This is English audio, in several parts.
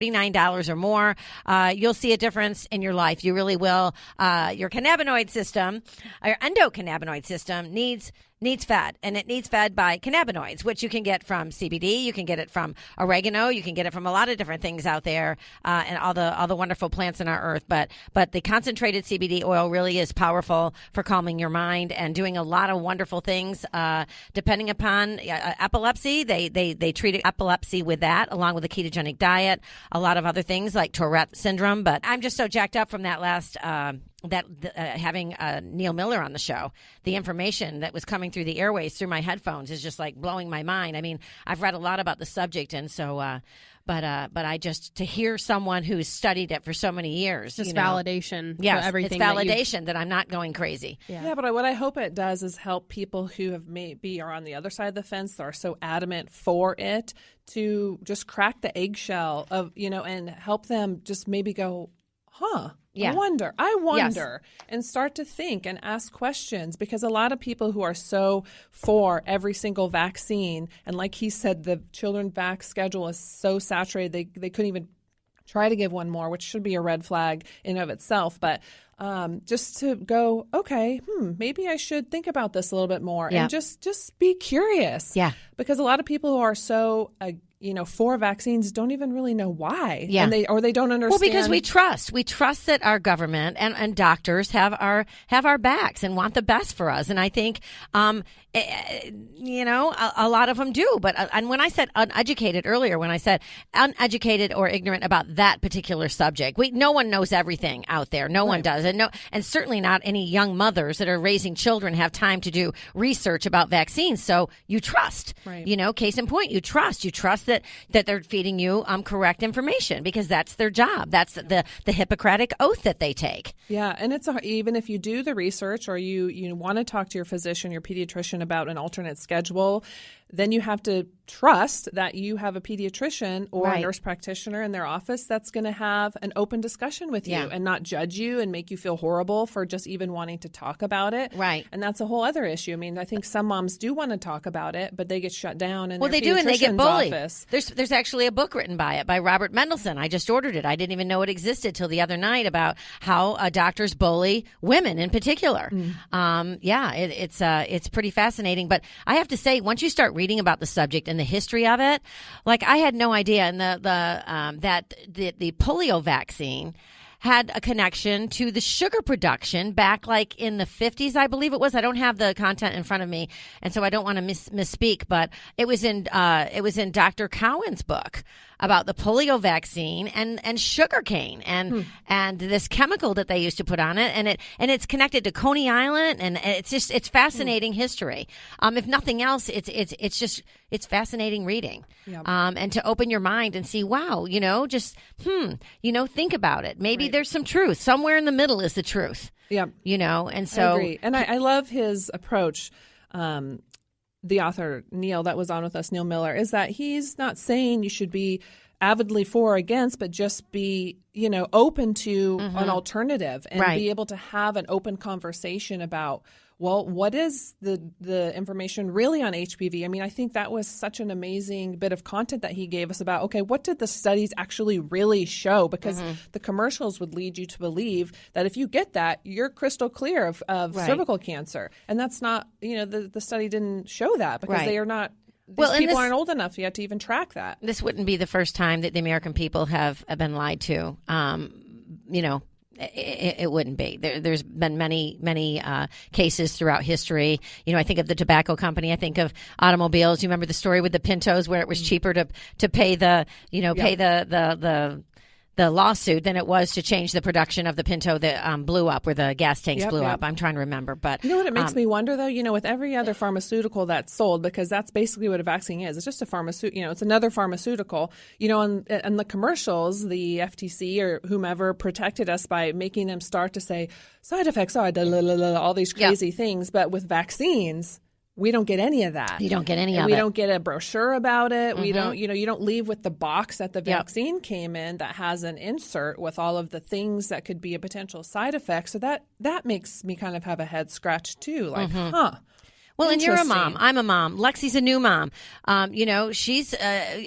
$49 or more, you'll see a difference in your life. You really will. Your cannabinoid system, your endocannabinoid system needs fed, and it needs fed by cannabinoids, which you can get from CBD, you can get it from oregano, you can get it from a lot of different things out there, and all the wonderful plants in our earth. But the concentrated CBD oil really is powerful for calming your mind and doing a lot of wonderful things. Depending upon epilepsy, they treat epilepsy with that, along with a ketogenic diet, a lot of other things like Tourette syndrome. But I'm just so jacked up from that last. Having Neil Miller on the show, the information that was coming through the airways through my headphones is just like blowing my mind. I mean, I've read a lot about the subject, and so, but I just, to hear someone who's studied it for so many years, just validation. Yes, for everything. It's validation that I'm not going crazy. Yeah, but what I hope it does is help people who have maybe are on the other side of the fence that are so adamant for it to just crack the eggshell of, and help them just maybe go, huh. Yeah. I wonder, Yes. and start to think and ask questions, because a lot of people who are so for every single vaccine, and like he said, the children vax schedule is so saturated, they couldn't even try to give one more, which should be a red flag in of itself. But just to go, okay, maybe I should think about this a little bit more, and just be curious. Yeah. Because a lot of people who are so for vaccines don't even really know why. Yeah. And they don't understand. Well, because we trust that our government and doctors have our backs and want the best for us. And I think, a lot of them do. But and when I said uneducated earlier, when I said uneducated or ignorant about that particular subject, no one knows everything out there. No one does. And certainly not any young mothers that are raising children have time to do research about vaccines. So you trust, case in point, you trust that they're feeding you correct information, because that's their job. That's the Hippocratic oath that they take. Yeah. And it's even if you do the research, or you want to talk to your physician, your pediatrician about an alternate schedule, then you have to trust that you have a pediatrician or a nurse practitioner in their office that's going to have an open discussion with you and not judge you and make you feel horrible for just even wanting to talk about it. Right. And that's a whole other issue. I mean, I think some moms do want to talk about it, but they get shut down in their they do, and they get bullied. Office. There's actually a book written by Robert Mendelsohn. I just ordered it. I didn't even know it existed till the other night, about how doctors bully women in particular. It's pretty fascinating. But I have to say, once you start reading about the subject and the history of it, like I had no idea, and that the polio vaccine had a connection to the sugar production back like in the 50s, I believe it was. I don't have the content in front of me, and so I don't want to misspeak, but it was in Dr. Cowan's book about the polio vaccine and sugar cane and this chemical that they used to put on it, and it's connected to Coney Island, and it's fascinating history. If nothing else, it's fascinating reading. Yeah. And to open your mind and see, wow, think about it. Maybe there's some truth somewhere in the middle is the truth. Yeah. And so I agree. And I love his approach. The author, Neil, that was on with us, Neil Miller, is that he's not saying you should be avidly for or against, but just be, open to an alternative and be able to have an open conversation about, well, what is the information really on HPV? I mean, I think that was such an amazing bit of content that he gave us about, okay, what did the studies actually really show? Because the commercials would lead you to believe that if you get that, you're crystal clear of cervical cancer. And that's not, the study didn't show that, because they are not. These people aren't old enough yet to even track that. This wouldn't be the first time that the American people have been lied to. It wouldn't be. There's been many cases throughout history. I think of the tobacco company. I think of automobiles. You remember the story with the Pintos, where it was cheaper to pay the lawsuit than it was to change the production of the Pinto that blew up, where the gas tanks blew up. I'm trying to remember. But you know what it makes me wonder, though? With every other pharmaceutical that's sold, because that's basically what a vaccine is. It's just a pharmaceutical, it's another pharmaceutical. And the commercials, the FTC or whomever protected us by making them start to say side effects are all these crazy things. But with vaccines, we don't get any of that. You don't get any of it. We don't get a brochure about it. We don't, you don't leave with the box that the vaccine came in that has an insert with all of the things that could be a potential side effect. So that makes me kind of have a head scratch too. Like, Well, and you're a mom. I'm a mom. Lexi's a new mom. She's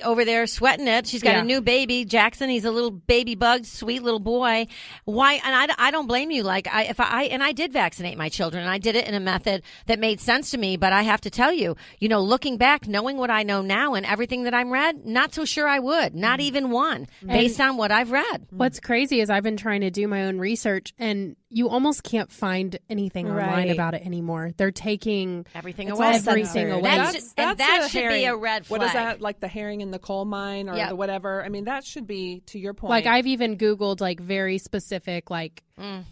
over there sweating it. She's got a new baby, Jackson. He's a little baby bug, sweet little boy. Why? And I don't blame you. Like I did vaccinate my children, and I did it in a method that made sense to me. But I have to tell you, looking back, knowing what I know now and everything that I'm read, not so sure I would. Not even one, based on what I've read. What's crazy is I've been trying to do my own research, and you almost can't find anything online about it anymore. They're taking everything away. Everything away. That should be a red flag. What is that? Like the herring in the coal mine or the whatever? I mean, that should be, to your point. Like I've even Googled like very specific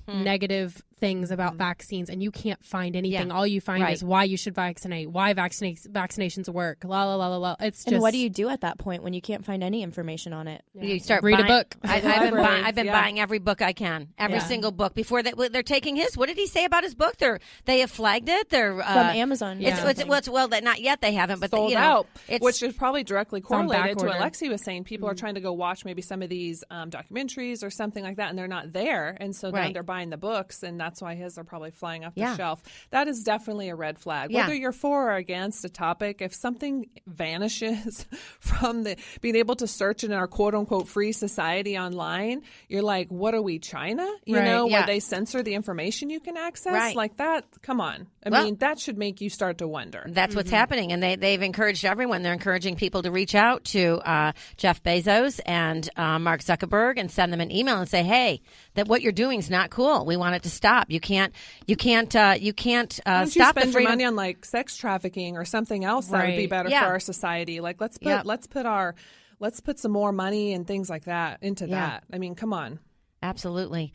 negative things about vaccines, and you can't find anything. All you find is why you should vaccinate, why vaccinations work, la la la la la. It's just. And what do you do at that point when you can't find any information on it? You start read a book. I've been buying every book I can, every single book. Before they're taking his. What did he say about his book? They have flagged it. They're from Amazon. Not yet. They haven't, but sold out, which is probably directly correlated to what Lexi was saying. People are trying to go watch maybe some of these documentaries or something like that, and they're not there, and so then they're buying the books, and that's why his are probably flying off the shelf. That is definitely a red flag. Whether you're for or against a topic, if something vanishes from being able to search in our quote unquote free society online, you're like, what are we, China? Where they censor the information you can access like that. Come on. I mean, that should make you start to wonder. That's what's happening, and they've encouraged everyone. They're encouraging people to reach out to Jeff Bezos and Mark Zuckerberg and send them an email and say, hey, that what you're doing is not cool. We want it to stop. You can't stop you spend the freedom. Your money on like sex trafficking or something else that would be better for our society. Like let's put some more money and things like that into that. I mean, come on. Absolutely.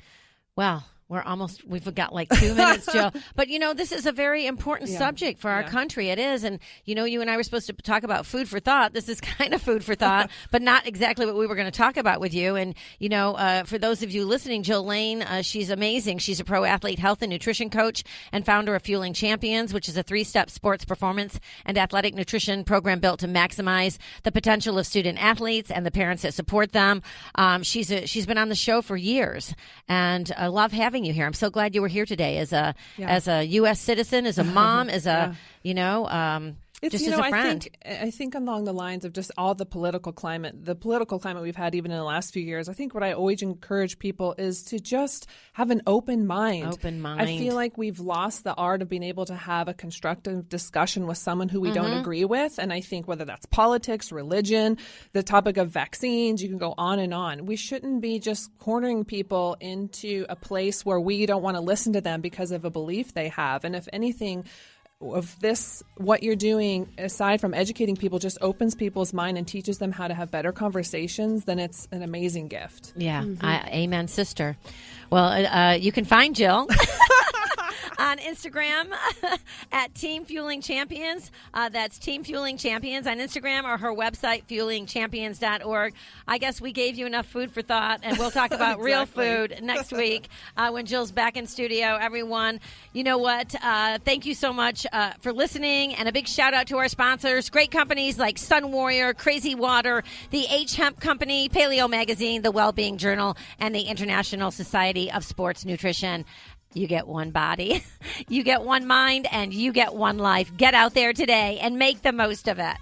Well, we've got like 2 minutes, Jill. But, this is a very important subject for our country. It is. And, you and I were supposed to talk about food for thought. This is kind of food for thought, but not exactly what we were going to talk about with you. And, for those of you listening, Jill Lane, she's amazing. She's a pro athlete health and nutrition coach and founder of Fueling Champions, which is a 3-step sports performance and athletic nutrition program built to maximize the potential of student athletes and the parents that support them. She's been on the show for years, and I love having you here. I'm so glad you were here today as a U.S. citizen, as a mom, as a just as a friend. I think along the lines of just all the political climate we've had even in the last few years, I think what I always encourage people is to just have an open mind. I feel like we've lost the art of being able to have a constructive discussion with someone who we don't agree with. And I think whether that's politics, religion, the topic of vaccines, you can go on and on. We shouldn't be just cornering people into a place where we don't want to listen to them because of a belief they have. And if anything, of this, what you're doing, aside from educating people, just opens people's mind and teaches them how to have better conversations, then it's an amazing gift. Yeah. Amen, sister. Well, you can find Jill on Instagram at Team Fueling Champions. That's Team Fueling Champions on Instagram, or her website, fuelingchampions.org. I guess we gave you enough food for thought, and we'll talk about real food next week when Jill's back in studio. Everyone, you know what? Thank you so much for listening, and a big shout out to our sponsors. Great companies like Sun Warrior, Crazy Water, the H Hemp Company, Paleo Magazine, the Wellbeing Journal, and the International Society of Sports Nutrition. You get one body, you get one mind, and you get one life. Get out there today and make the most of it.